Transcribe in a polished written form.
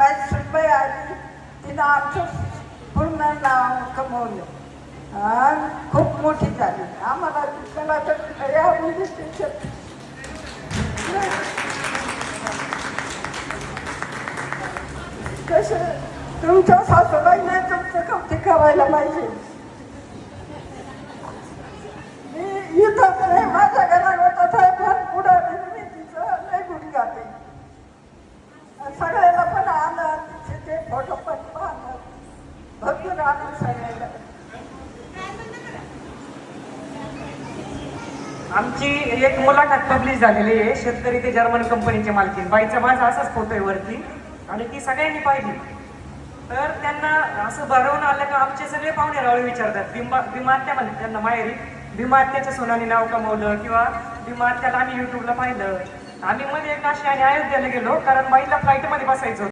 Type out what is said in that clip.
माझी सुनबाई आली, तिनं आमचं पूर्ण नाव कमवलं आणि खूप मोठी झाली. आम्हाला मला तर खऱ्या मुलीची कसं तुमच्या सासूबाईने तुमचं कौतुक करायला पाहिजे. मी इथंच नाही, माझ्या घरात आहे, पण पुढं मी तिचं लय गुण गाते. सगळ्याला पण आलं, तिचे ते फोटो पण पाहतात, भरपूर आलं सगळ्याला. आमची एक मुलाखत पब्लिश झालेली आहे, शेतकरी ते जर्मन कंपनीचे मालकीन. बाईचा माझा असाच फोटो आहे वरती आणि ती सगळ्यांनी पाहिली. तर त्यांना असं भरवून आलं का आमचे सगळे पाहुणे रावळे विचारतात, भीमात्या म्हणतात त्यांना माहेरी, भीमात्याच्या सोनाने नाव कमवलं किंवा भीमात्याला आम्ही युट्यूबला पाहिलं. आम्ही मध्ये एक अशी आणि अयोध्येला गेलो, कारण बाईला फ्लाईटमध्ये बसायचं होतं.